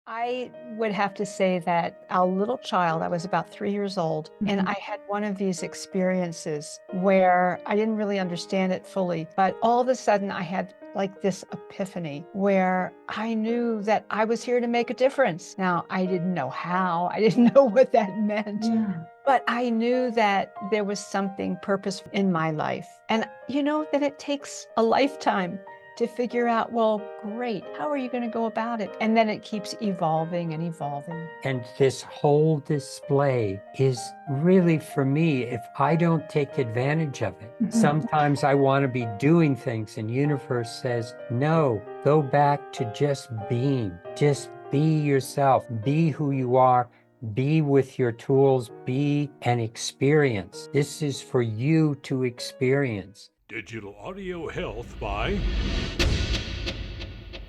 I would have to say that a little child, I was about 3 years old, and Mhm. I had one of these experiences where I didn't really understand it fully, but all of a sudden I had like this epiphany where I knew that I was here to make a difference. Now, I didn't know how, I didn't know what that meant. Yeah. But I knew that there was something purposeful in my life. And you know that it takes a lifetime to figure out, well, great, how are you going to go about it? And then it keeps evolving and evolving. And this whole display is really for me, if I don't take advantage of it. Mhm. Sometimes I want to be doing things and universe says, no, go back to just being. Just be yourself. Be who you are. Be with your tools. Be an experience. This is for you to experience. Digital audio health by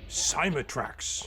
Symatrax.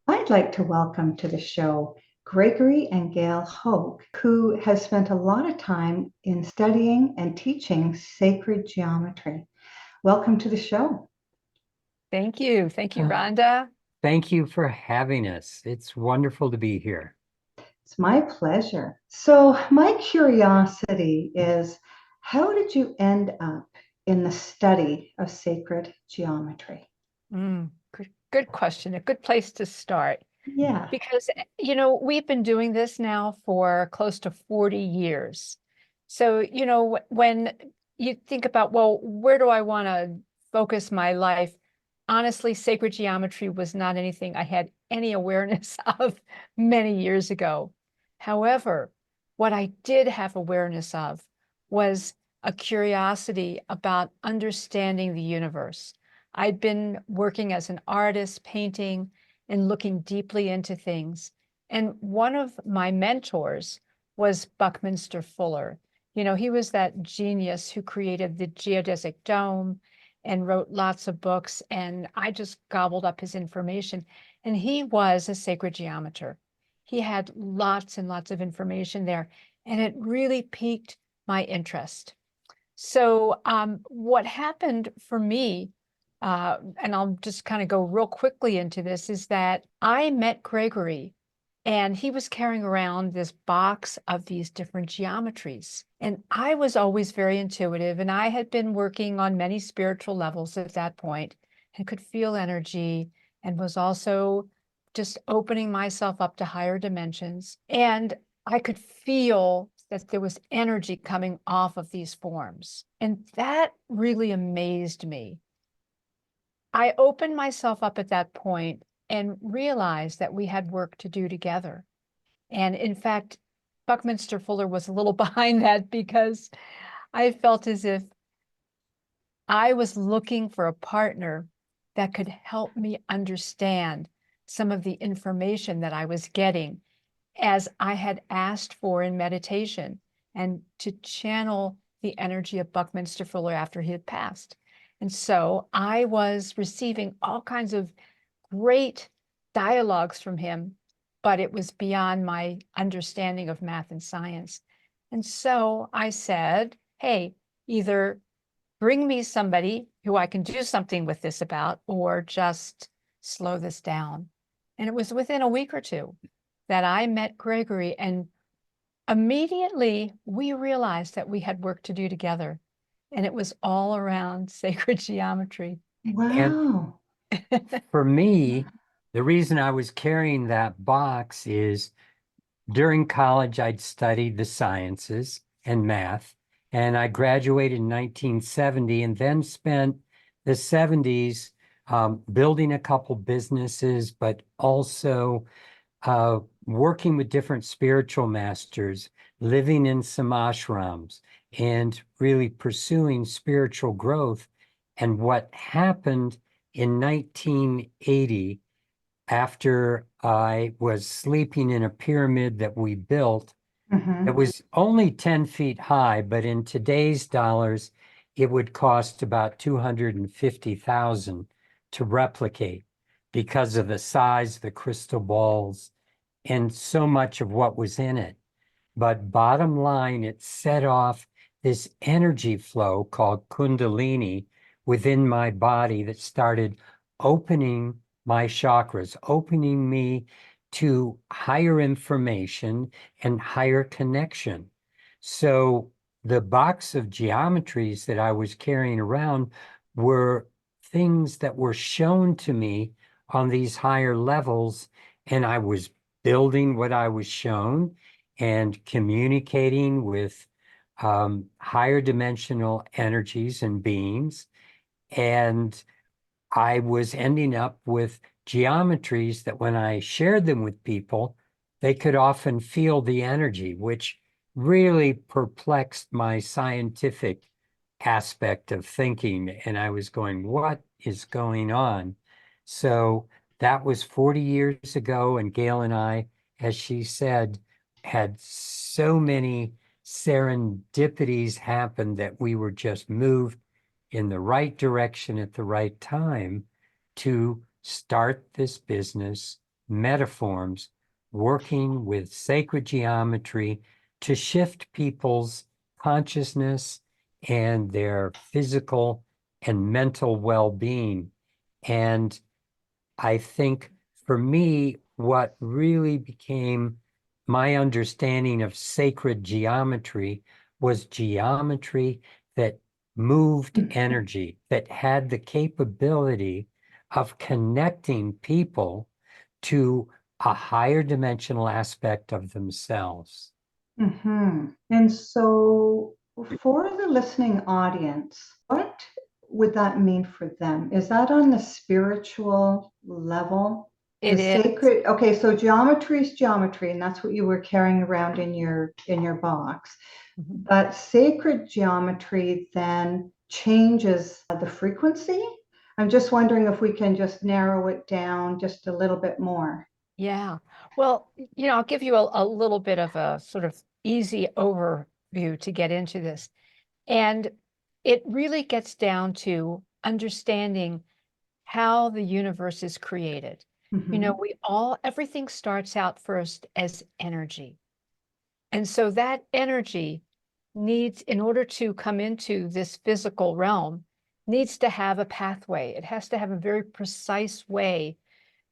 I'd like to welcome to the show Gregory and Gail Hoag, who has spent a lot of time in studying and teaching sacred geometry. Welcome to the show. Thank you. Thank you, Uh, Rhonda. Thank you for having us. It's wonderful to be here. It's my pleasure. So, my curiosity is how did you end up in the study of sacred geometry? Good question. A good place to start. Yeah. Because, we've been doing this now for close to 40 years. So, when you think about, well, where do I want to focus my life? Honestly, sacred geometry was not anything I had any awareness of many years ago. However, what I did have awareness of was a curiosity about understanding the universe. I'd been working as an artist, painting, and looking deeply into things. And one of my mentors was Buckminster Fuller. He was that genius who created the geodesic dome and wrote lots of books, and I just gobbled up his information. And he was a sacred geometer. He had lots and lots of information there, and it really piqued my interest. So what happened for me, and I'll just kind of go real quickly into this, is that I met Gregory and he was carrying around this box of these different geometries. And I was always very intuitive, and I had been working on many spiritual levels at that point and could feel energy and was also just opening myself up to higher dimensions. And I could feel that there was energy coming off of these forms. And that really amazed me. I opened myself up at that point and realized that we had work to do together. And in fact, Buckminster Fuller was a little behind that because I felt as if I was looking for a partner that could help me understand some of the information that I was getting as I had asked for in meditation and to channel the energy of Buckminster Fuller after he had passed. And so I was receiving all kinds of great dialogues from him, but it was beyond my understanding of math and science. And so I said, hey, either bring me somebody who I can do something with this about, or just slow this down. And it was within a week or two that I met Gregory, and immediately we realized that we had work to do together. And it was all around sacred geometry. And Wow. for me, the reason I was carrying that box is during college, I'd studied the sciences and math, and I graduated in 1970 and then spent the 70s building a couple businesses, but also working with different spiritual masters, living in some ashrams, and really pursuing spiritual growth. And what happened in 1980, after I was sleeping in a pyramid that we built, It was only 10 feet high, but in today's dollars, it would cost about 250,000 to replicate because of the size of the crystal balls and so much of what was in it. But bottom line, it set off this energy flow called Kundalini within my body that started opening my chakras, opening me to higher information and higher connection. So the box of geometries that I was carrying around were things that were shown to me on these higher levels, and I was building what I was shown and communicating with higher dimensional energies and beings. And I was ending up with geometries that when I shared them with people, they could often feel the energy, which really perplexed my scientific aspect of thinking. And I was going, what is going on? So that was 40 years ago. And Gail and I, as she said, had so many serendipities happen that we were just moved in the right direction at the right time to start this business, Metaforms, working with sacred geometry to shift people's consciousness and their physical and mental well-being. And I think for me, what really became my understanding of sacred geometry was geometry that moved energy, that had the capability of connecting people to a higher dimensional aspect of themselves. And so, for the listening audience, what would that mean for them? Is that on the spiritual level? It The is. sacred, okay, so geometry is geometry, and that's what you were carrying around in your box. Mhm. But sacred geometry then changes the frequency. I'm just wondering if we can just narrow it down just a little bit more. Yeah. Well, I'll give you a little bit of a sort of easy overview to get into this. And it really gets down to understanding how the universe is created. Mhm. Everything starts out first as energy. And so that energy needs, in order to come into this physical realm, needs to have a pathway. It has to have a very precise way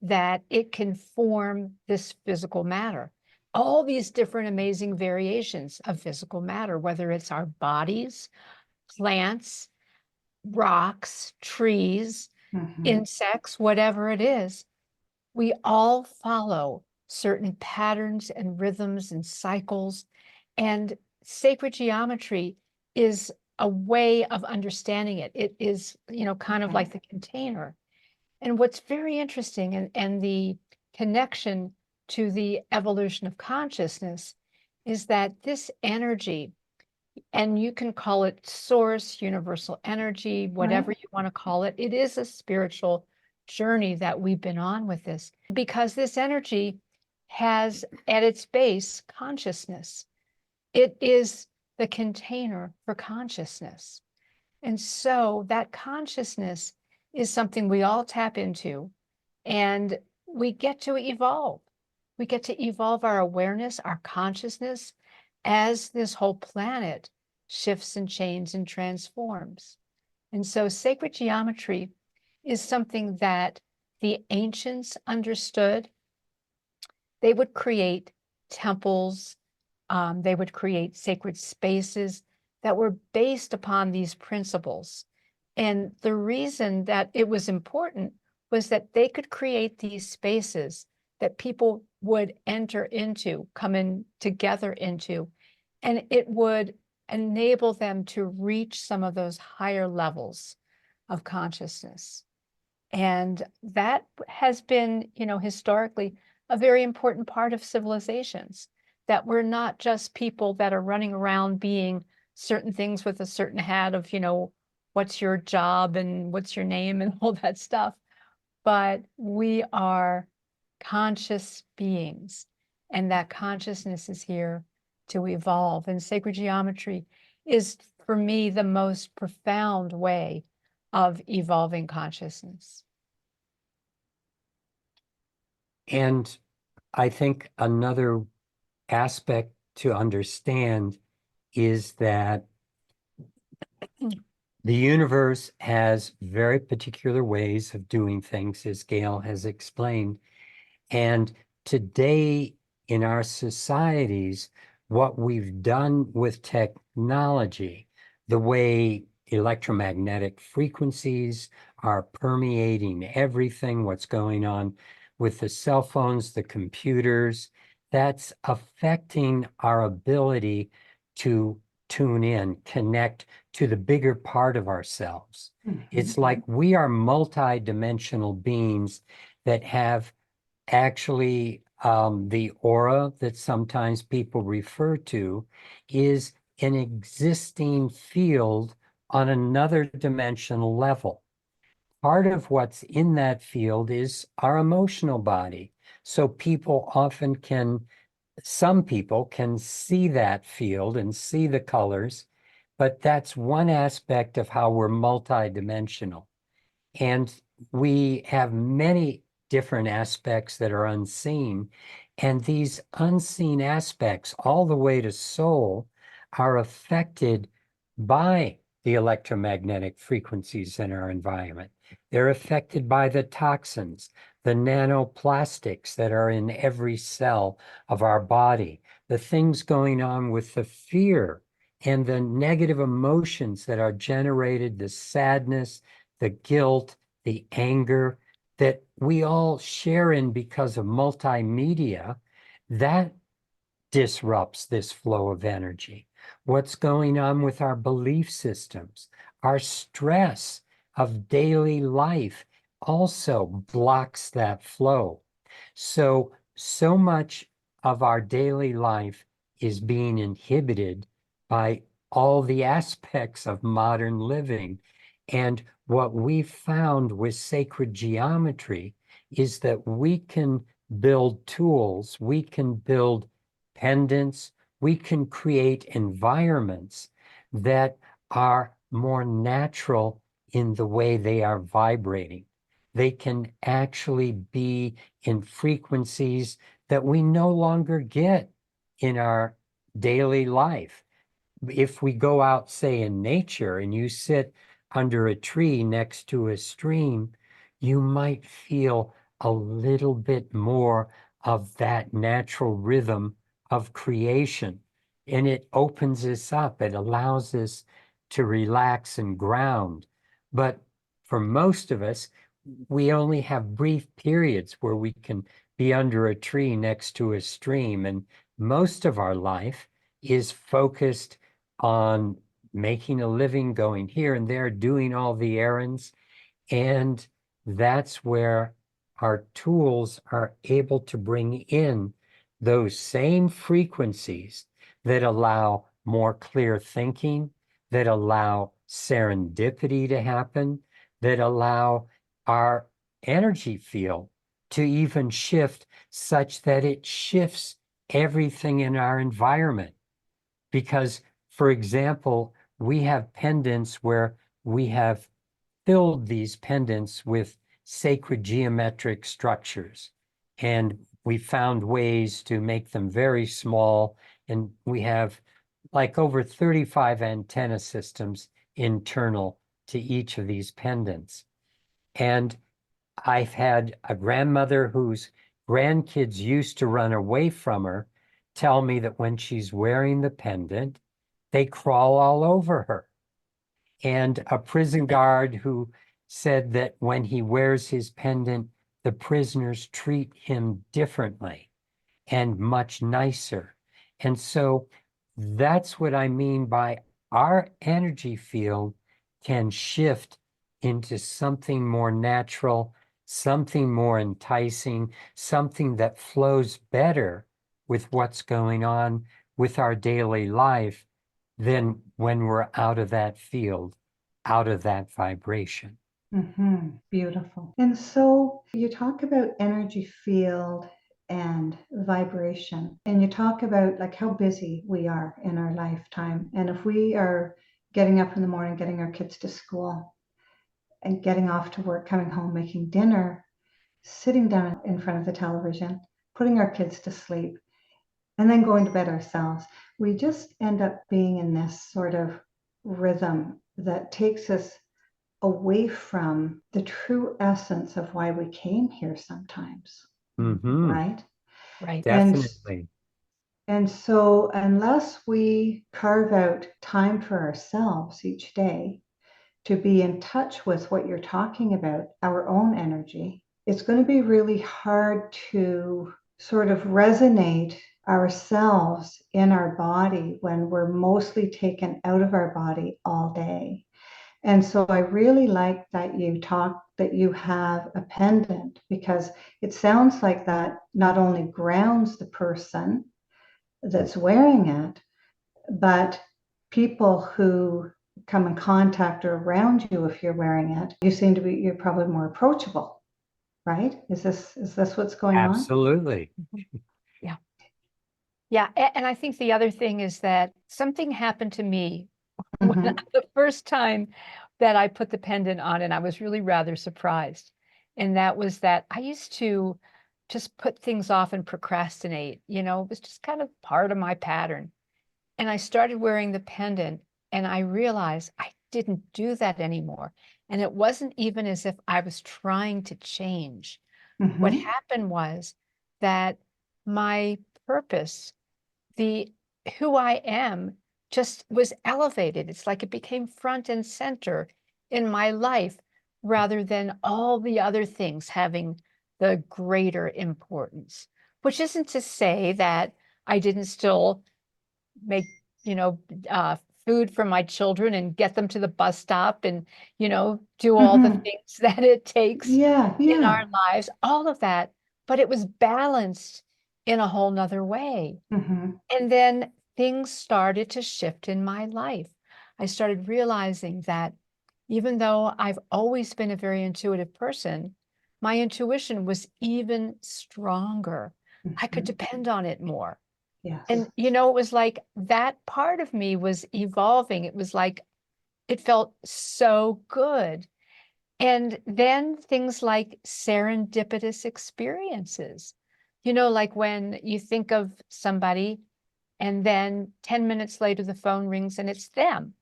that it can form this physical matter. All these different amazing variations of physical matter, whether it's our bodies, plants, rocks, trees, Mhm. insects, whatever it is, we all follow certain patterns and rhythms and cycles. And sacred geometry is a way of understanding it. It is, kind of Okay. like the container. And what's very interesting and the connection to the evolution of consciousness is that this energy, and you can call it source, universal energy, whatever Right. you want to call it, it is a spiritual journey that we've been on with this because this energy has at its base consciousness. It is the container for consciousness. And so that consciousness is something we all tap into, and we get to evolve. We get to evolve our awareness, our consciousness, as this whole planet shifts and changes and transforms. And so sacred geometry is something that the ancients understood. They would create temples, they would create sacred spaces that were based upon these principles. And the reason that it was important was that they could create these spaces that people would enter into, come in together into, and it would enable them to reach some of those higher levels of consciousness. And that has been, historically a very important part of civilizations, that we're not just people that are running around being certain things with a certain hat of, what's your job and what's your name and all that stuff, but we are conscious beings. And that consciousness is here to evolve. And sacred geometry is, for me, the most profound way of evolving consciousness. And I think another aspect to understand is that the universe has very particular ways of doing things, as Gail has explained. And today in our societies, what we've done with technology, the way electromagnetic frequencies are permeating everything, what's going on with the cell phones, the computers, that's affecting our ability to tune in, connect to the bigger part of ourselves. It's like we are multi-dimensional beings that have actually the aura that sometimes people refer to is an existing field on another dimensional level. Part of what's in that field is our emotional body. So some people can see that field and see the colors, but that's one aspect of how we're multidimensional. And we have many different aspects that are unseen. And these unseen aspects, all the way to soul, are affected by the electromagnetic frequencies in our environment. They're affected by the toxins, the nanoplastics that are in every cell of our body, the things going on with the fear and the negative emotions that are generated, the sadness, the guilt, the anger that we all share in because of multimedia, that disrupts this flow of energy. What's going on with our belief systems, our stress of daily life also blocks that flow. So much of our daily life is being inhibited by all the aspects of modern living. And what we found with sacred geometry is that we can build tools, we can build pendants, we can create environments that are more natural in the way they are vibrating. They can actually be in frequencies that we no longer get in our daily life. If we go out, say, in nature, and you sit under a tree next to a stream, you might feel a little bit more of that natural rhythm of creation. And it opens us up. It allows us to relax and ground. But for most of us, we only have brief periods where we can be under a tree next to a stream. And most of our life is focused on making a living, going here and there, doing all the errands. And that's where our tools are able to bring in those same frequencies that allow more clear thinking, that allow serendipity to happen, that allow our energy field to even shift such that it shifts everything in our environment. Because, for example, we have pendants where we have filled these pendants with sacred geometric structures. And we found ways to make them very small. And we have like over 35 antenna systems internal to each of these pendants. And I've had a grandmother whose grandkids used to run away from her tell me that when she's wearing the pendant, they crawl all over her. And a prison guard who said that when he wears his pendant, the prisoners treat him differently and much nicer. And so that's what I mean by our energy field can shift into something more natural, something more enticing, something that flows better with what's going on with our daily life than when we're out of that field, out of that vibration. Beautiful. And so you talk about energy field and vibration. And you talk about like how busy we are in our lifetime. And if we are getting up in the morning, getting our kids to school and getting off to work, coming home, making dinner, sitting down in front of the television, putting our kids to sleep, and then going to bed ourselves, we just end up being in this sort of rhythm that takes us away from the true essence of why we came here sometimes, right? Right. Definitely. And so unless we carve out time for ourselves each day to be in touch with what you're talking about, our own energy, it's going to be really hard to sort of resonate ourselves in our body when we're mostly taken out of our body all day. And so I really like that you have a pendant, because it sounds like that not only grounds the person that's wearing it, but people who come in contact or around you, if you're wearing it, you're probably more approachable, right? Is this what's going on? Absolutely. Yeah. Yeah. And I think the other thing is that something happened to me when the first time that I put the pendant on, and I was really rather surprised. And that was that I used to just put things off and procrastinate. It was just kind of part of my pattern. And I started wearing the pendant, and I realized I didn't do that anymore. And it wasn't even as if I was trying to change. What happened was that my purpose, the who I am, just was elevated. It's like it became front and center in my life rather than all the other things having the greater importance, which isn't to say that I didn't still make, you know, food for my children and get them to the bus stop and, do all the things that it takes in our lives, all of that. But it was balanced in a whole nother way. And then things started to shift in my life. I started realizing that even though I've always been a very intuitive person, my intuition was even stronger. I could depend on it more. Yes. And, it was like that part of me was evolving. It was like, it felt so good. And then things like serendipitous experiences, like when you think of somebody and then 10 minutes later, the phone rings and it's them.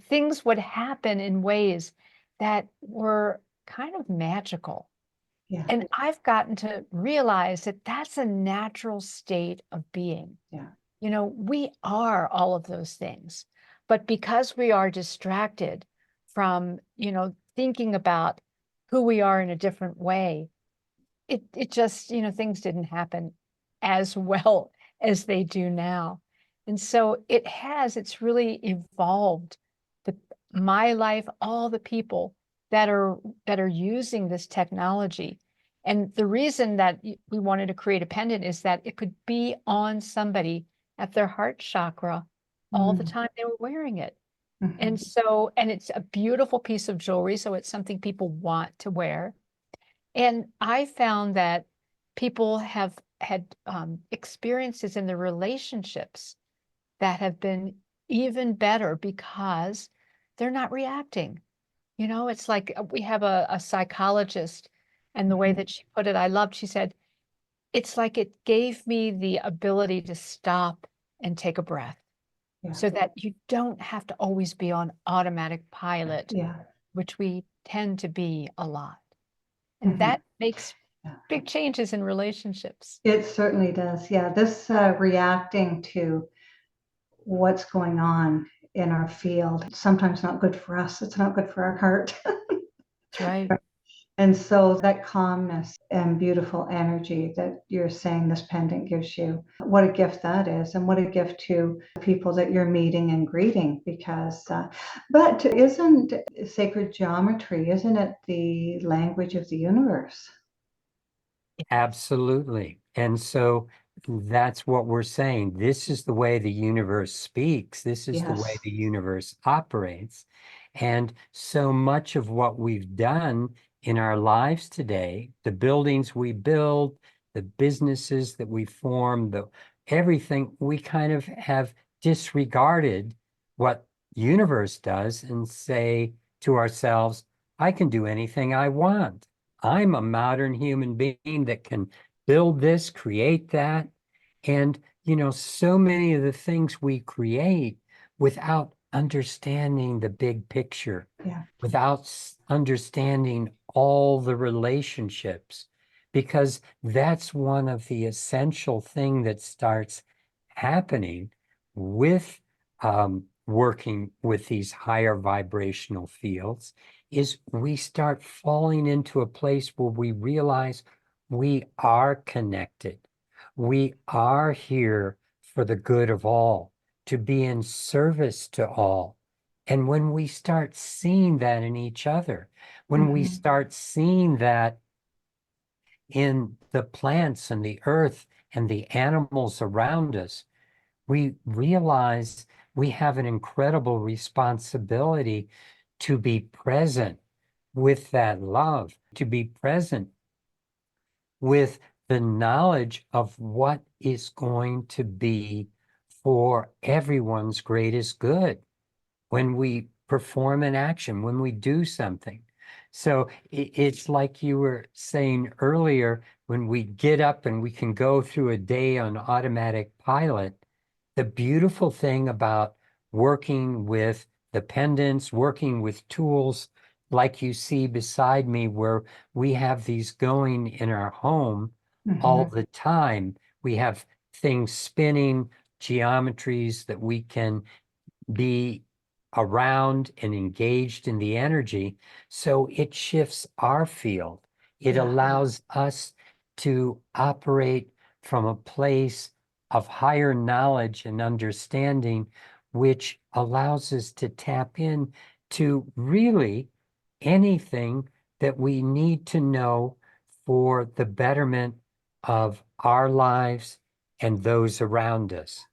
Things would happen in ways that were kind of magical. Yeah. And I've gotten to realize that that's a natural state of being. Yeah. We are all of those things. But because we are distracted from, thinking about who we are in a different way, it just, things didn't happen as well as they do now. And so it's really evolved my life, all the people that are using this technology. And the reason that we wanted to create a pendant is that it could be on somebody at their heart chakra all the time they were wearing it. And it's a beautiful piece of jewelry. So it's something people want to wear. And I found that people have had experiences in their relationships that have been even better because they're not reacting. It's like we have a psychologist, and the way that she put it, I loved. She said, it's like it gave me the ability to stop and take a breath so that you don't have to always be on automatic pilot, which we tend to be a lot. And that makes big changes in relationships. It certainly does. Yeah. This reacting to what's going on in our field, sometimes not good for us. It's not good for our heart. That's right. And so that calmness and beautiful energy that you're saying this pendant gives you, what a gift that is, and what a gift to people that you're meeting and greeting. Because, but isn't sacred geometry, isn't it the language of the universe? Absolutely. And so that's what we're saying. This is the way the universe speaks. This is the way the universe operates. And so much of what we've done in our lives today, the buildings we build, the businesses that we form, everything, we kind of have disregarded what universe does and say to ourselves, I can do anything I want. I'm a modern human being that can build this, create that. And, so many of the things we create without understanding the big picture, Yeah. without understanding all the relationships, because that's one of the essential thing that starts happening with working with these higher vibrational fields, is we start falling into a place where we realize we are connected. We are here for the good of all, to be in service to all. And when we start seeing that in each other, when we start seeing that in the plants and the earth and the animals around us, we realize we have an incredible responsibility to be present with that love, to be present with the knowledge of what is going to be for everyone's greatest good when we perform an action, when we do something. So it's like you were saying earlier, when we get up and we can go through a day on automatic pilot, the beautiful thing about working with the pendants, working with tools like you see beside me, where we have these going in our home all the time. We have things spinning, geometries that we can be around and engaged in the energy. So it shifts our field. It Yeah. allows us to operate from a place of higher knowledge and understanding, which allows us to tap in to really anything that we need to know for the betterment of our lives and those around us.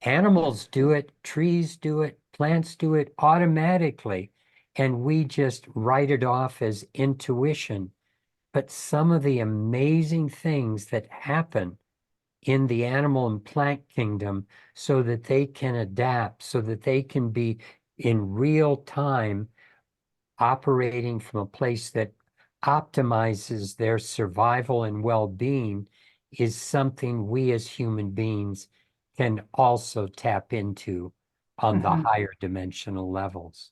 Animals do it, trees do it, plants do it automatically, and we just write it off as intuition. But some of the amazing things that happen in the animal and plant kingdom, so that they can adapt, so that they can be in real time operating from a place that optimizes their survival and well-being, is something we as human beings can also tap into on the higher dimensional levels.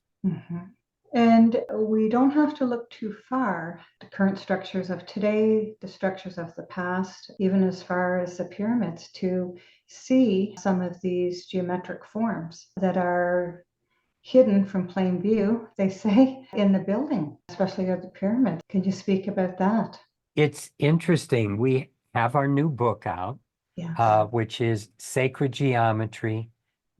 And we don't have to look too far. The current structures of today, the structures of the past, even as far as the pyramids, to see some of these geometric forms that are hidden from plain view, they say, in the building, especially of the pyramids. Can you speak about that? It's interesting. We have our new book out, Yes. which is Sacred Geometry,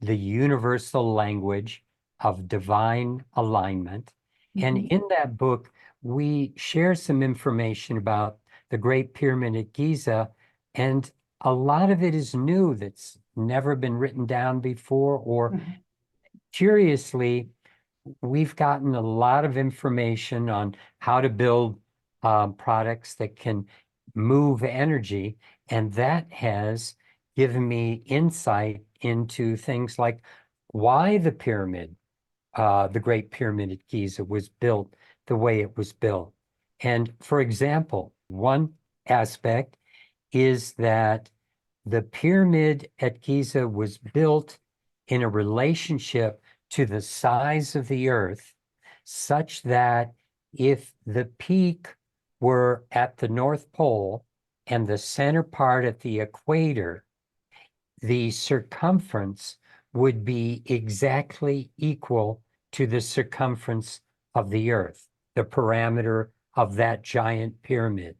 the Universal Language of Divine Alignment. And in that book, we share some information about the Great Pyramid at Giza, and a lot of it is new that's never been written down before, or curiously, we've gotten a lot of information on how to build products that can move energy, and that has given me insight into things like why the pyramid, the Great Pyramid at Giza, was built the way it was built. And for example, one aspect is that the pyramid at Giza was built in a relationship to the size of the earth, such that if the peak were at the North Pole and the center part at the equator, the circumference would be exactly equal to the circumference of the earth, the parameter of that giant pyramid.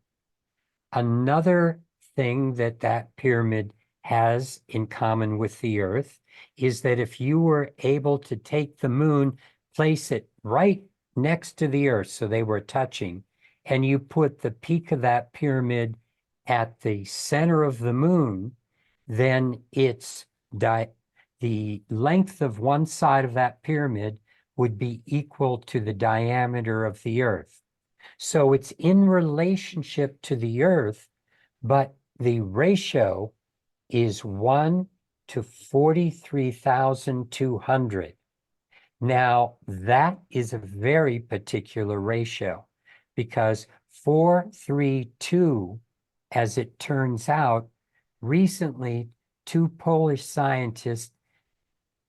Another thing that that pyramid has in common with the earth is that if you were able to take the moon, place it right next to the earth so they were touching, and you put the peak of that pyramid at the center of the moon, then the length of one side of that pyramid would be equal to the diameter of the earth. So it's in relationship to the earth, but the ratio is 1 to 43,200. Now, that is a very particular ratio because 432, as it turns out, recently, two Polish scientists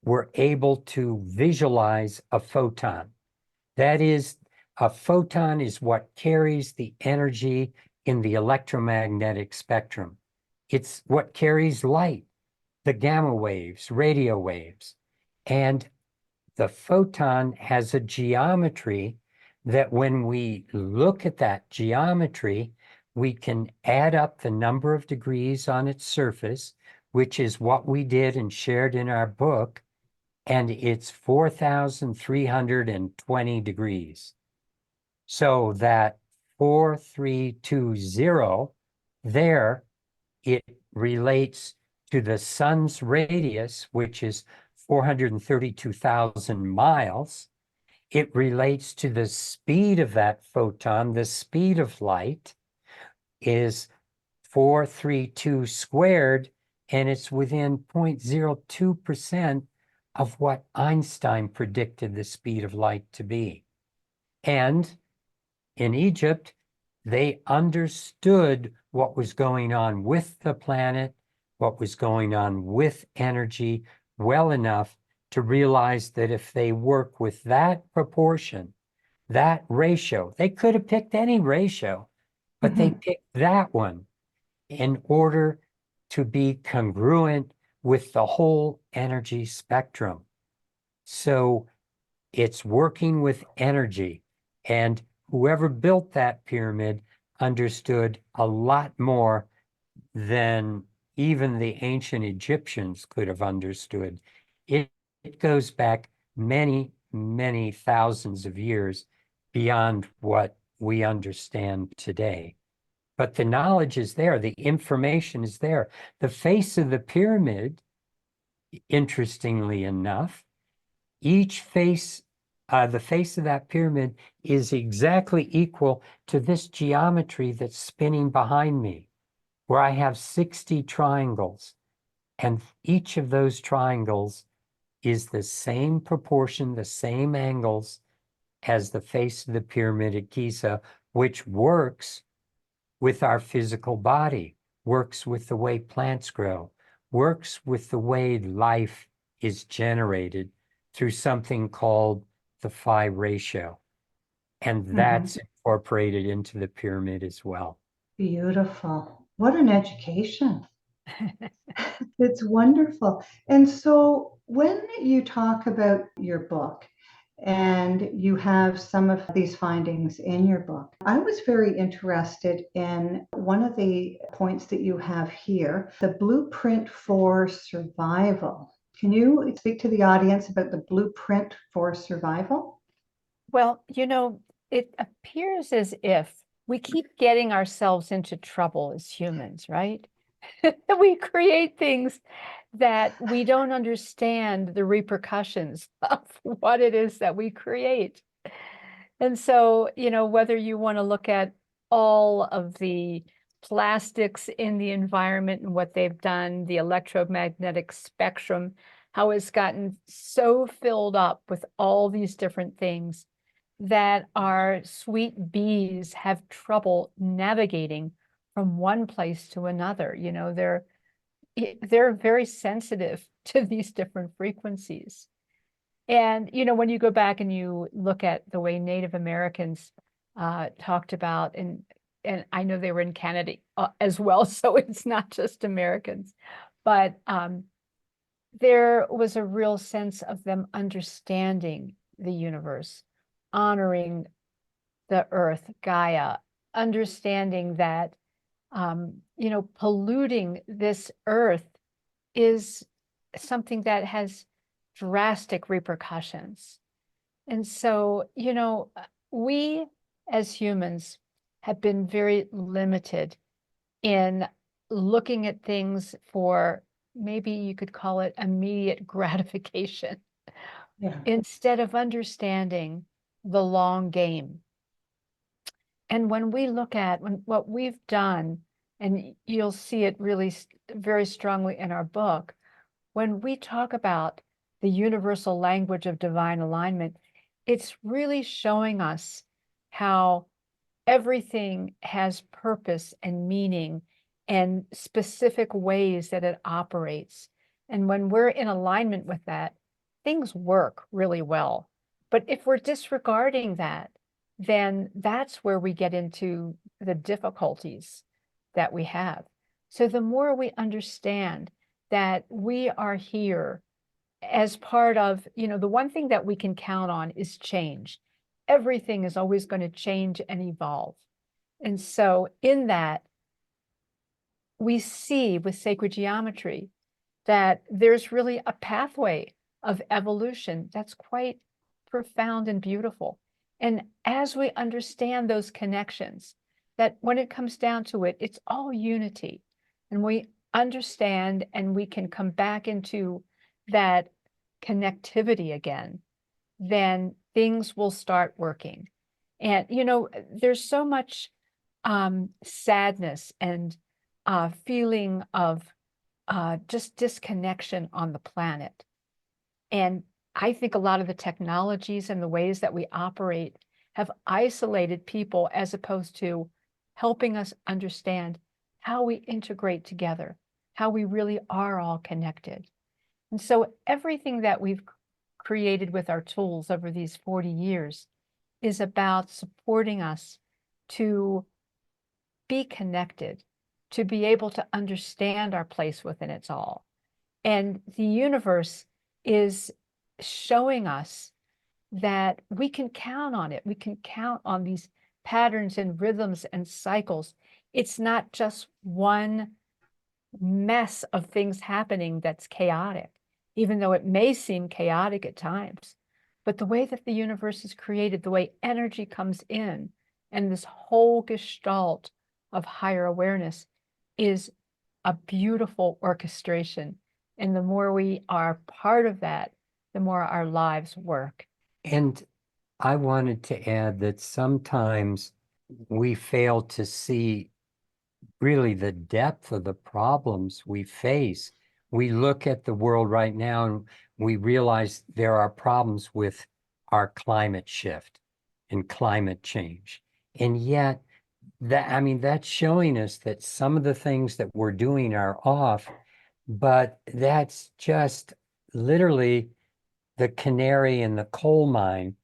were able to visualize a photon. That is, a photon is what carries the energy in the electromagnetic spectrum. It's what carries light, the gamma waves, radio waves. And the photon has a geometry that when we look at that geometry, we can add up the number of degrees on its surface, which is what we did and shared in our book, and it's 4,320 degrees. So that 4320 there, it relates to the sun's radius, which is 432,000 miles. It relates to the speed of that photon. The speed of light is 432 squared, and it's within 0.02% of what Einstein predicted the speed of light to be. And in Egypt, they understood what was going on with the planet, what was going on with energy well enough to realize that if they work with that proportion, that ratio, they could have picked any ratio, but they picked that one in order to be congruent with the whole energy spectrum. So it's working with energy. And whoever built that pyramid understood a lot more than even the ancient Egyptians could have understood. It goes back many, many thousands of years beyond what we understand today. But the knowledge is there, the information is there. The face of the pyramid, interestingly enough, each face, the face of that pyramid is exactly equal to this geometry that's spinning behind me, where I have 60 triangles. And each of those triangles is the same proportion, the same angles as the face of the pyramid at Giza, which works with our physical body, works with the way plants grow, works with the way life is generated through something called the phi ratio. And that's incorporated into the pyramid as well. Beautiful. What an education. It's wonderful. And so when you talk about your book and you have some of these findings in your book, I was very interested in one of the points that you have here, the blueprint for survival. Can you speak to the audience about the blueprint for survival? Well, it appears as if we keep getting ourselves into trouble as humans, right? We create things that we don't understand the repercussions of what it is that we create. And so, whether you want to look at all of the plastics in the environment and what they've done, the electromagnetic spectrum, how it's gotten so filled up with all these different things that our sweet bees have trouble navigating from one place to another. They're very sensitive to these different frequencies. And, when you go back and you look at the way Native Americans talked about, and I know they were in Canada as well, so it's not just Americans, but there was a real sense of them understanding the universe, honoring the earth, Gaia, understanding that, polluting this earth is something that has drastic repercussions. And so, we as humans have been very limited in looking at things for, maybe you could call it, immediate gratification, instead of understanding the long game. And when we look at what we've done and you'll see it really very strongly in our book. When we talk about the universal language of divine alignment, it's really showing us how everything has purpose and meaning and specific ways that it operates. And when we're in alignment with that, things work really well. But if we're disregarding that, then that's where we get into the difficulties that we have. So the more we understand that we are here as part of, the one thing that we can count on is change. Everything is always going to change and evolve. And so in that, we see with sacred geometry that there's really a pathway of evolution that's quite profound and beautiful. And as we understand those connections, that when it comes down to it, it's all unity. And we understand and we can come back into that connectivity again, then things will start working. And, there's so much sadness and feeling of just disconnection on the planet. And I think a lot of the technologies and the ways that we operate have isolated people as opposed to helping us understand how we integrate together, how we really are all connected. And so everything that we've created with our tools over these 40 years is about supporting us to be connected, to be able to understand our place within it all. And the universe is showing us that we can count on it. We can count on these patterns and rhythms and cycles. It's not just one mess of things happening that's chaotic, even though it may seem chaotic at times. But the way that the universe is created, the way energy comes in, and this whole gestalt of higher awareness is a beautiful orchestration. And the more we are part of that, the more our lives work. And I wanted to add that sometimes we fail to see really the depth of the problems we face. We look at the world right now and we realize there are problems with our climate shift and climate change. And yet, that's showing us that some of the things that we're doing are off, but that's just literally the canary in the coal mine.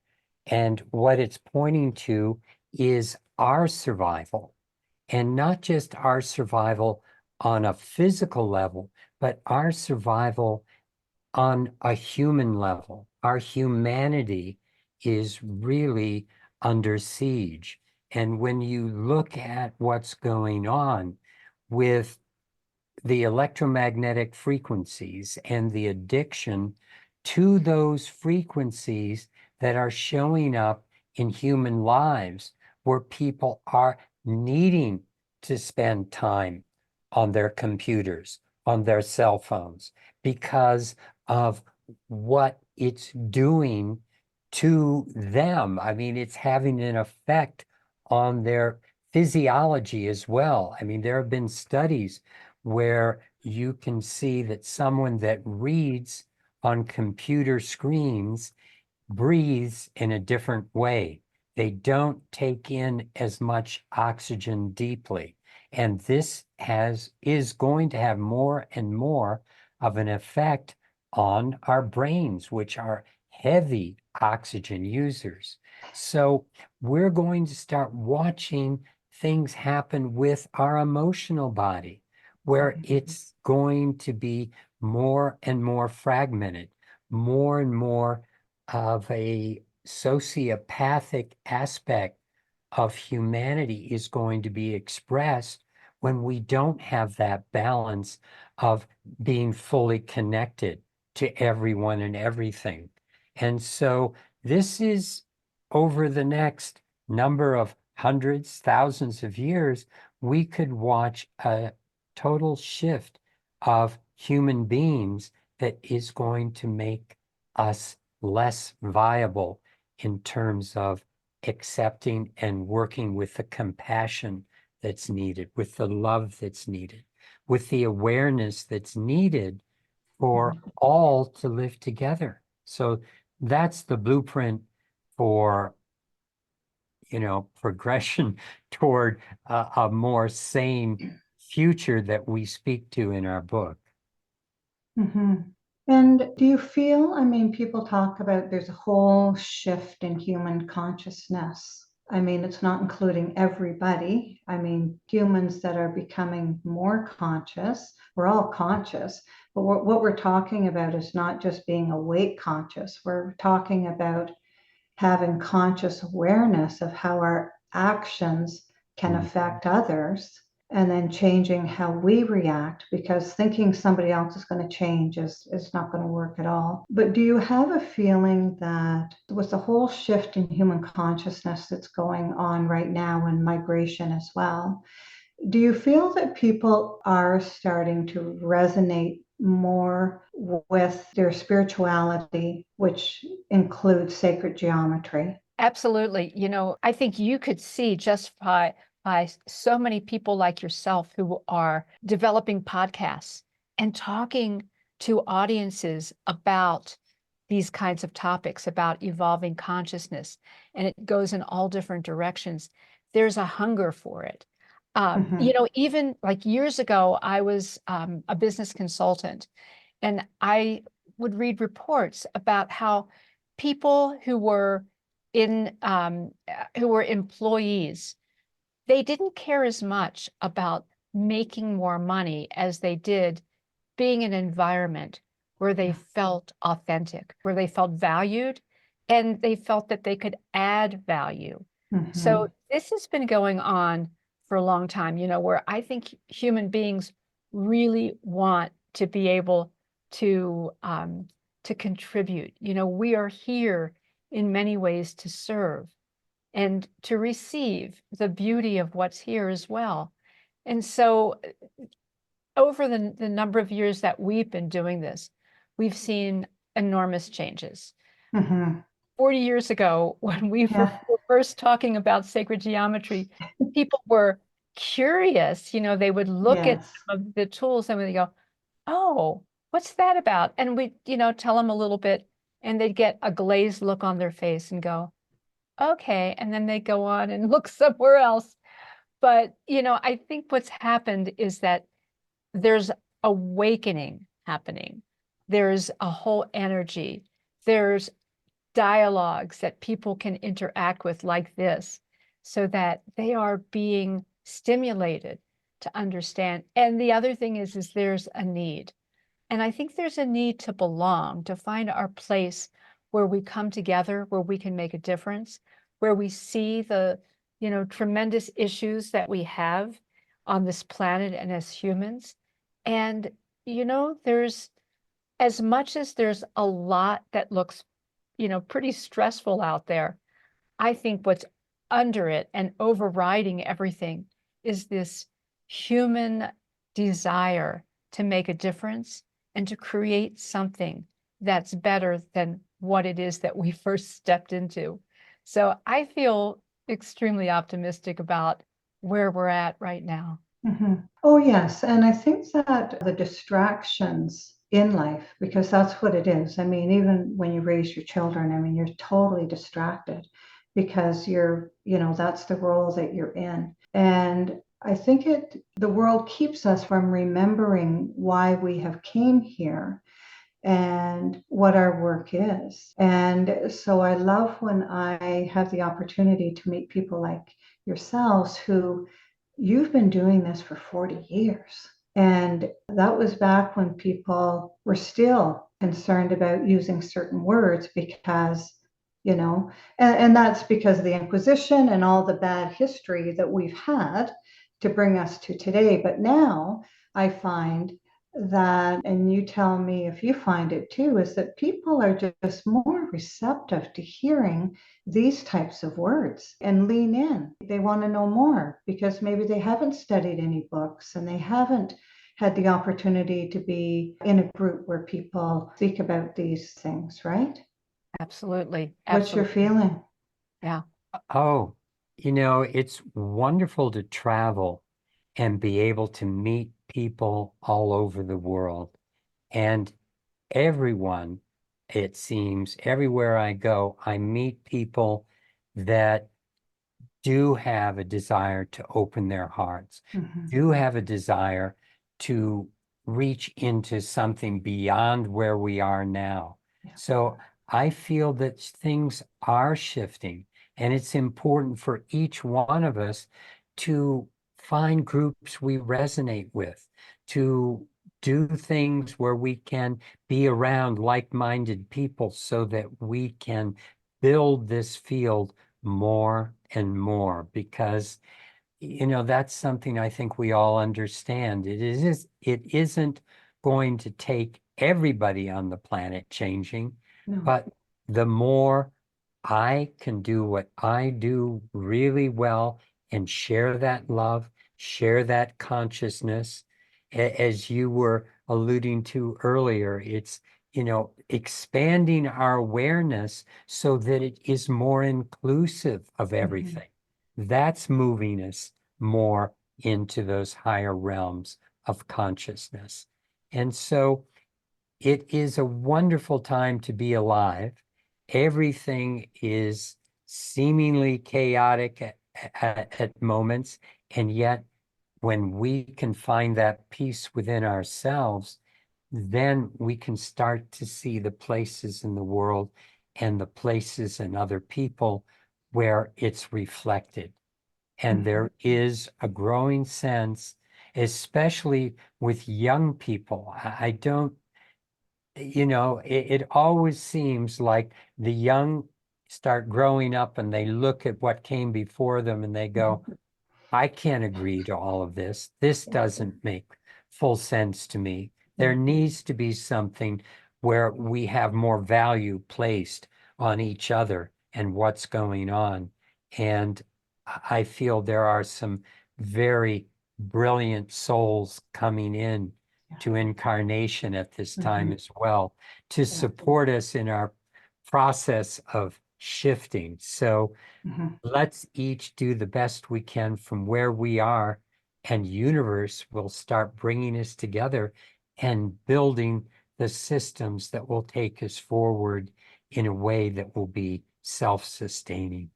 And what it's pointing to is our survival, and not just our survival on a physical level, but our survival on a human level. Our humanity is really under siege. And when you look at what's going on with the electromagnetic frequencies and the addiction to those frequencies that are showing up in human lives, where people are needing to spend time on their computers, on their cell phones, because of what it's doing to them. It's having an effect on their physiology as well. There have been studies where you can see that someone that reads on computer screens breathes in a different way. They don't take in as much oxygen deeply. And this is going to have more and more of an effect on our brains, which are heavy oxygen users. So we're going to start watching things happen with our emotional body, where it's going to be more and more fragmented, more and more of a sociopathic aspect of humanity is going to be expressed when we don't have that balance of being fully connected to everyone and everything. And so this is over the next number of hundreds, thousands of years, we could watch a total shift of human beings that is going to make us less viable in terms of accepting and working with the compassion that's needed, with the love that's needed, with the awareness that's needed for all to live together. So that's the blueprint for, progression toward a more sane future that we speak to in our book. Mhm. And do you feel, I mean, people talk about there's a whole shift in human consciousness. I mean, it's not including everybody. I mean, humans that are becoming more conscious, we're all conscious, but what we're talking about is not just being awake conscious. We're talking about having conscious awareness of how our actions can affect others, and then changing how we react, because thinking somebody else is going to change is not going to work at all. But do you have a feeling that with the whole shift in human consciousness that's going on right now, and migration as well, do you feel that people are starting to resonate more with their spirituality, which includes sacred geometry? Absolutely. I think you could see just by so many people like yourself who are developing podcasts and talking to audiences about these kinds of topics, about evolving consciousness, and it goes in all different directions. There's a hunger for it. Even like years ago, I was a business consultant, and I would read reports about how people who were employees, they didn't care as much about making more money as they did being in an environment where they felt authentic, where they felt valued, and they felt that they could add value. So this has been going on for a long time, where I think human beings really want to be able to contribute. We are here in many ways to serve and to receive the beauty of what's here as well. And so over the number of years that we've been doing this, we've seen enormous changes. Mhm. 40 years ago, when we Yeah. were first talking about sacred geometry, people were curious. They would look at Yes. some of the tools and they go, "Oh, what's that about?" And we, tell them a little bit, and they'd get a glazed look on their face and go, "Okay." And then they go on and look somewhere else. But, I think what's happened is that there's awakening happening. There's a whole energy. There's dialogues that people can interact with like this, so that they are being stimulated to understand. And the other thing is there's a need. And I think there's a need to belong, to find our place where we come together, where we can make a difference, where we see the, tremendous issues that we have on this planet and as humans. And, there's, as much as there's a lot that looks, pretty stressful out there, I think what's under it and overriding everything is this human desire to make a difference and to create something that's better than what it is that we first stepped into. So I feel extremely optimistic about where we're at right now. Oh, yes. And I think that the distractions in life, because that's what it is. I mean, even when you raise your children, I mean, you're totally distracted because that's the role that you're in. And I think the world keeps us from remembering why we have came here and what our work is. And so I love when I have the opportunity to meet people like yourselves who you've been doing this for 40 years. And that was back when people were still concerned about using certain words because, and that's because of the Inquisition and all the bad history that we've had to bring us to today. But now I find that, and you tell me if you find it too, is that people are just more receptive to hearing these types of words and lean in. They want to know more because maybe they haven't studied any books and they haven't had the opportunity to be in a group where people speak about these things, right? Absolutely. What's your Absolutely. feeling? Yeah. Oh, You know, it's wonderful to travel and be able to meet people all over the world. And everyone, it seems, everywhere I go, I meet people that do have a desire to open their hearts, Mhm. do have a desire to reach into something beyond where we are now. Yeah. So I feel that things are shifting, and it's important for each one of us to find groups we resonate with, to do things where we can be around like-minded people so that we can build this field more and more, because you know that's something I think we all understand. It isn't going to take everybody on the planet changing, No. but the more I can do what I do really well and share that love, share that consciousness, as you were alluding to earlier, it's, you know, expanding our awareness so that it is more inclusive of everything. That's moving us more into those higher realms of consciousness. And so it is a wonderful time to be alive. Everything is seemingly chaotic at moments, and yet when we can find that peace within ourselves, then we can start to see the places in the world and the places and other people where it's reflected. And there is a growing sense, especially with young people. I don't, you know, it always seems like the young start growing up and they look at what came before them and they go, I can't agree to all of this. This doesn't make full sense to me. There needs to be something where we have more value placed on each other and what's going on. And I feel there are some very brilliant souls coming in to incarnation at this time as well to support us in our process of shifting. So let's each do the best we can from where we are, and universe will start bringing us together and building the systems that will take us forward in a way that will be self-sustaining.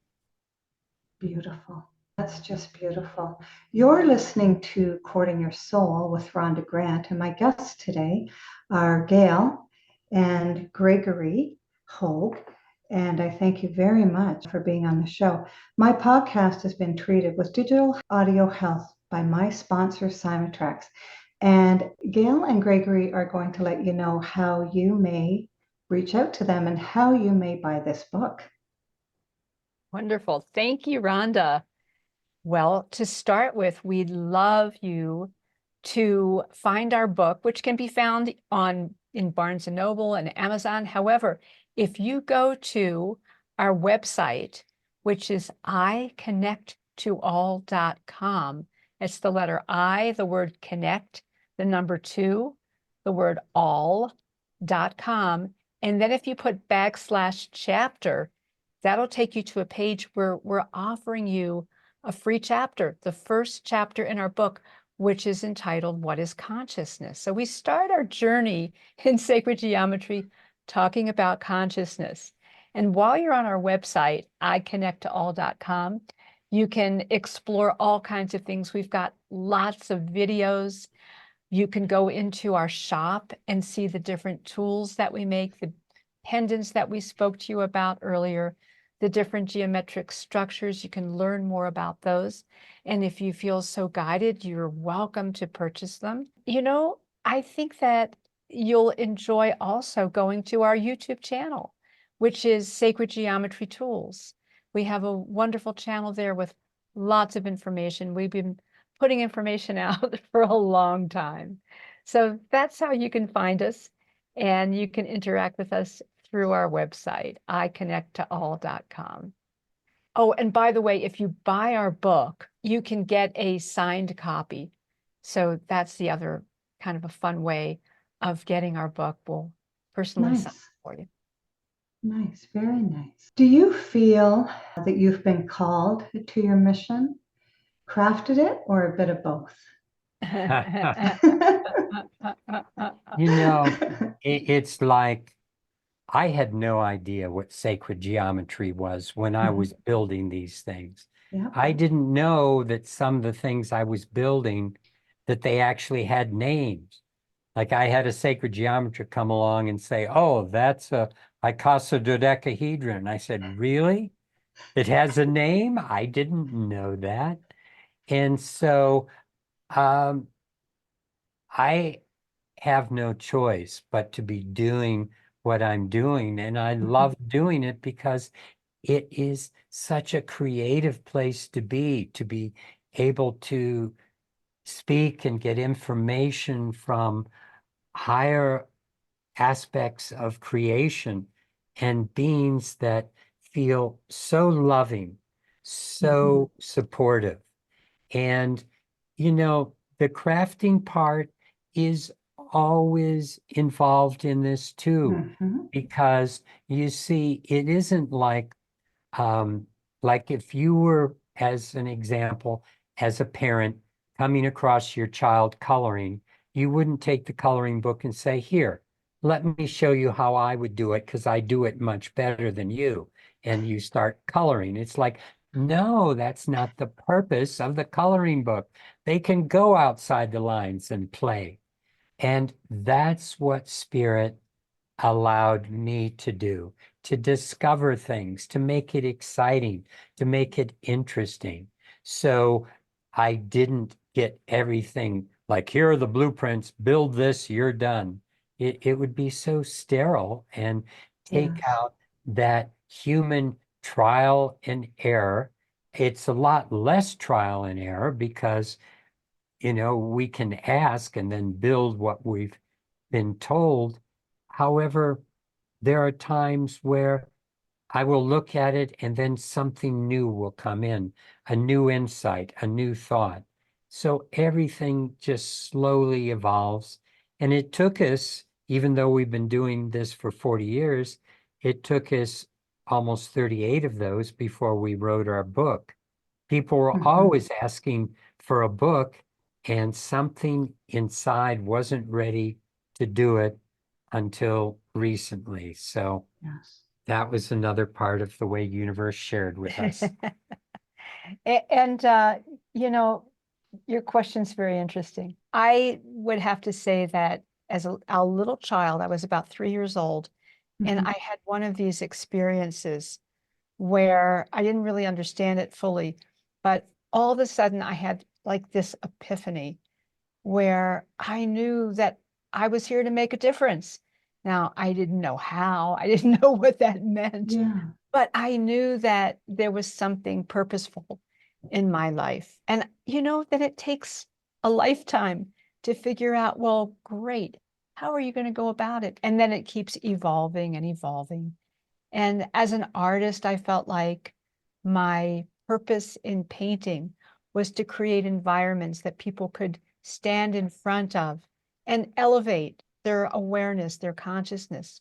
Beautiful. That's just beautiful. You're listening to Courting Your Soul with Rhonda Grant, and my guests today are Gail and Gregory Hoag. And I thank you very much for being on the show. My podcast has been treated with digital audio health by my sponsor, Simatrax. And Gail and Gregory are going to let you know how you may reach out to them and how you may buy this book. Wonderful. Thank you, Rhonda. Well, to start with, we'd love you to find our book, which can be found in Barnes & Noble and Amazon. However, if you go to our website, which is iconnecttoall.com, it's the letter I, the word connect, the number 2, the word all.com. And then if you put /chapter, that'll take you to a page where we're offering you a free chapter, the first chapter in our book, which is entitled, What is Consciousness? So we start our journey in sacred geometry talking about consciousness. And while you're on our website, iconnecttoall.com, you can explore all kinds of things. We've got lots of videos. You can go into our shop and see the different tools that we make, the pendants that we spoke to you about earlier, the different geometric structures. You can learn more about those. And if you feel so guided, you're welcome to purchase them. You know, I think that you'll enjoy also going to our YouTube channel, which is Sacred Geometry Tools. We have a wonderful channel there with lots of information. We've been putting information out for a long time. So that's how you can find us, and you can interact with us through our website, iconnecttoall.com. Oh, and by the way, if you buy our book, you can get a signed copy. So that's the other kind of a fun way of getting our book. We'll personally sign it for you. Nice, very nice. Do you feel that you've been called to your mission, crafted it, or a bit of both? You know, it's like I had no idea what sacred geometry was when I was building these things. Yeah. I didn't know that some of the things I was building, that they actually had names. Like I had a sacred geometry come along and say, oh, that's a icosahedron. I said, really? It has a name? I didn't know that. And so I have no choice but to be doing what I'm doing. And I love doing it because it is such a creative place to be able to speak and get information from higher aspects of creation and beings that feel so loving, so supportive. And, you know, the crafting part is always involved in this too, because you see, it isn't like if you were, as an example, as a parent coming across your child coloring, you wouldn't take the coloring book and say, here, let me show you how I would do it because I do it much better than you. And you start coloring. It's like, no, that's not the purpose of the coloring book. They can go outside the lines and play. And that's what spirit allowed me to do, to discover things, to make it exciting, to make it interesting. So I didn't get everything like, here are the blueprints, build this, you're done. It would be so sterile and take out that human trial and error. It's a lot less trial and error because, you know, we can ask and then build what we've been told. However, there are times where I will look at it and then something new will come in, a new insight, a new thought. So everything just slowly evolves. And it took us, even though we've been doing this for 40 years, it took us almost 38 of those before we wrote our book. People were always asking for a book, and something inside wasn't ready to do it until recently. So that was another part of the way universe shared with us. And, you know, your question's very interesting. I would have to say that as a little child, I was about 3 years old, and I had one of these experiences where I didn't really understand it fully, but all of a sudden I had like this epiphany where I knew that I was here to make a difference. Now, I didn't know how, I didn't know what that meant, but I knew that there was something purposeful in my life. And you know that it takes a lifetime to figure out, well, great, how are you going to go about it? And then it keeps evolving and evolving. And as an artist, I felt like my purpose in painting was to create environments that people could stand in front of and elevate their awareness, their consciousness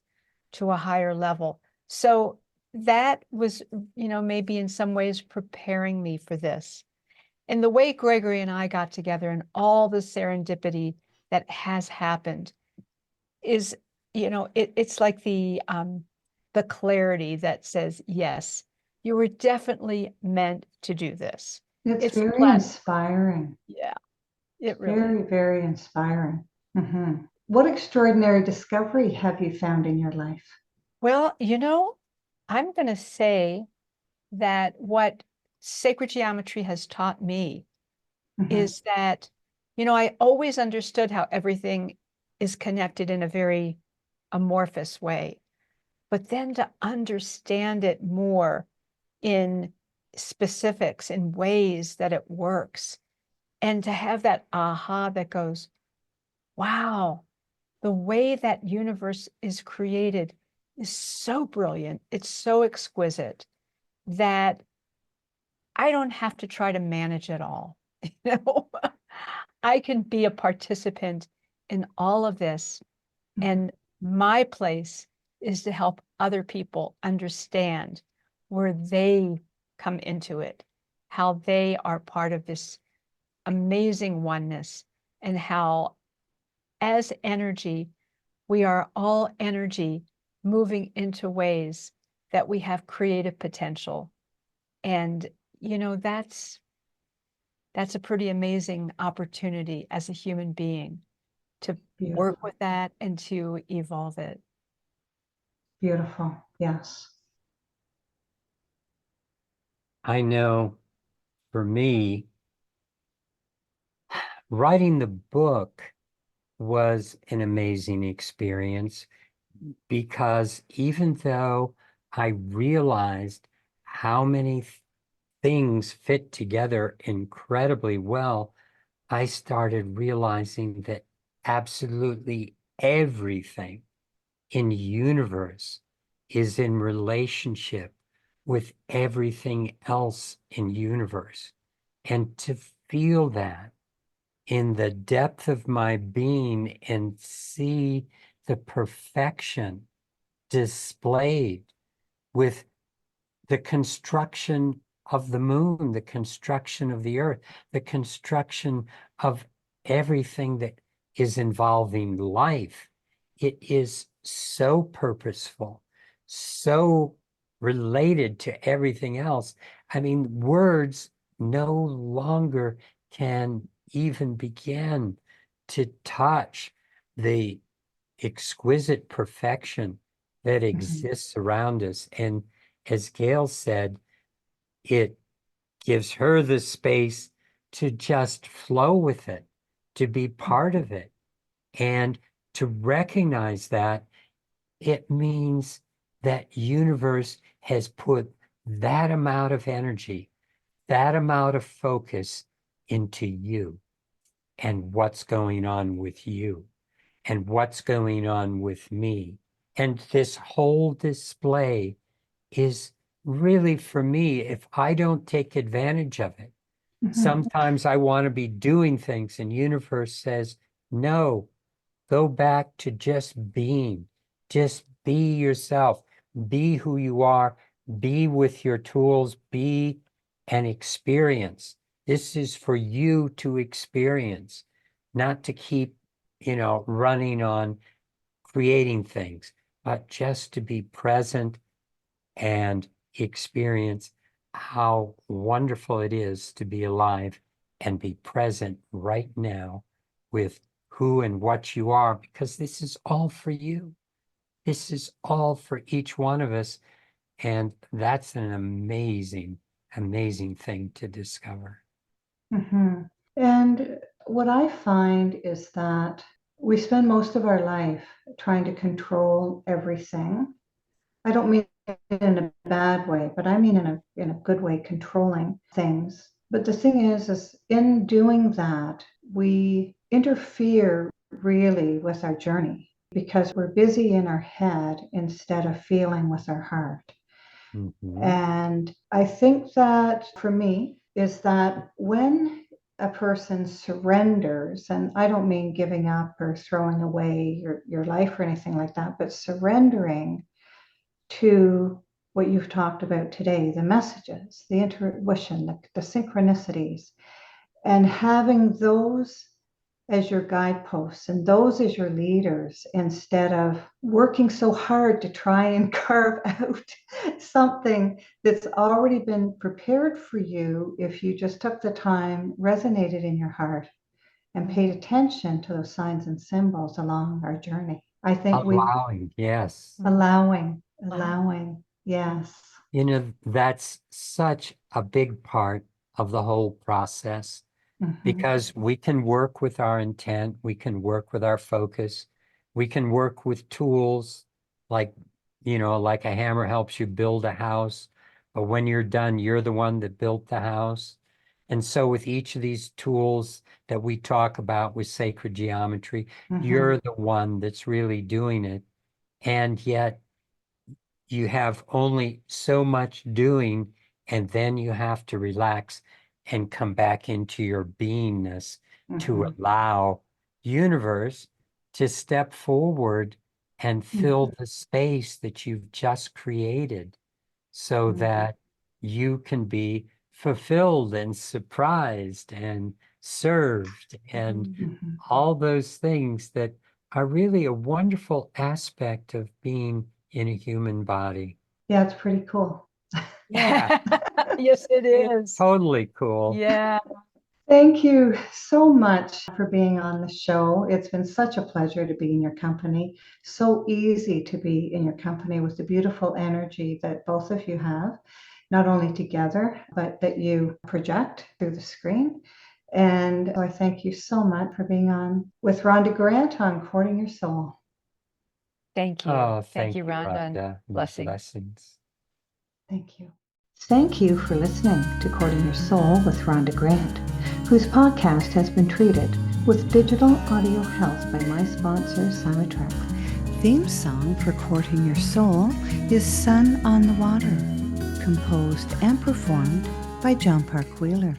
to a higher level. So that was, you know, maybe in some ways preparing me for this. And the way Gregory and I got together and all the serendipity that has happened is, you know, it's like the clarity that says, yes, you were definitely meant to do this. It's very inspiring. Yeah, it really Very, very inspiring. What extraordinary discovery have you found in your life? Well, you know, I'm going to say that what sacred geometry has taught me is that, you know, I always understood how everything is connected in a very amorphous way, but then to understand it more in specifics, in ways that it works, and to have that aha that goes, wow, the way that universe is created is so brilliant, it's so exquisite that I don't have to try to manage it all. You know, I can be a participant in all of this, and my place is to help other people understand where they come into it, how they are part of this amazing oneness, and how as energy, we are all energy moving into ways that we have creative potential. And, that's a pretty amazing opportunity as a human being to work Beautiful. with that and to evolve it. Beautiful. Yes. I know for me, writing the book was an amazing experience because even though I realized how many things fit together incredibly well, I started realizing that absolutely everything in the universe is in relationship with everything else in universe. And to feel that in the depth of my being and see the perfection displayed with the construction of the moon, the construction of the earth, the construction of everything that is involving life. It is so purposeful, so related to everything else. I mean, words no longer can even begin to touch the exquisite perfection that exists around us. And as Gail said, it gives her the space to just flow with it, to be part of it. And to recognize that it means that universe has put that amount of energy, that amount of focus into you and what's going on with you and what's going on with me. And this whole display is really for me, if I don't take advantage of it, sometimes I want to be doing things and universe says, no, go back to just be yourself, be who you are, be with your tools, be an experience. This is for you to experience, not to keep, running on creating things, but just to be present and experience how wonderful it is to be alive and be present right now with who and what you are, because this is all for you. This is all for each one of us. And that's an amazing, amazing thing to discover. And what I find is that we spend most of our life trying to control everything. I don't mean it in a bad way, but I mean in a good way, controlling things. But the thing is in doing that, we interfere really with our journey because we're busy in our head instead of feeling with our heart. And I think that for me is that when a person surrenders, and I don't mean giving up or throwing away your life or anything like that, but surrendering to what you've talked about today, the messages, the intuition, the synchronicities, and having those as your guideposts and those as your leaders instead of working so hard to try and carve out something that's already been prepared for you if you just took the time, resonated in your heart, and paid attention to those signs and symbols along our journey. I think Allowing, yes. allowing, yes. That's such a big part of the whole process. Because we can work with our intent, we can work with our focus, we can work with tools like, like a hammer helps you build a house, but when you're done, you're the one that built the house. And so with each of these tools that we talk about with sacred geometry, you're the one that's really doing it. And yet you have only so much doing, and then you have to relax and come back into your beingness to allow universe to step forward and fill the space that you've just created so that you can be fulfilled and surprised and served and Mhm. all those things that are really a wonderful aspect of being in a human body. Yeah, it's pretty cool. Yeah, Yes, it it's is. totally cool. Yeah. Thank you so much for being on the show. It's been such a pleasure to be in your company. So easy to be in your company with the beautiful energy that both of you have, not only together, but that you project through the screen. And I thank you so much for being on with Rhonda Grant on Courting Your Soul. Thank you. Oh, Thank thank you, you, Rhonda. And Rhonda. blessings. Blessings. Thank you. Thank you for listening to Courting Your Soul with Rhonda Grant, whose podcast has been treated with digital audio health by my sponsor, Simatrack. Theme song for Courting Your Soul is Sun on the Water, composed and performed by John Park Wheeler.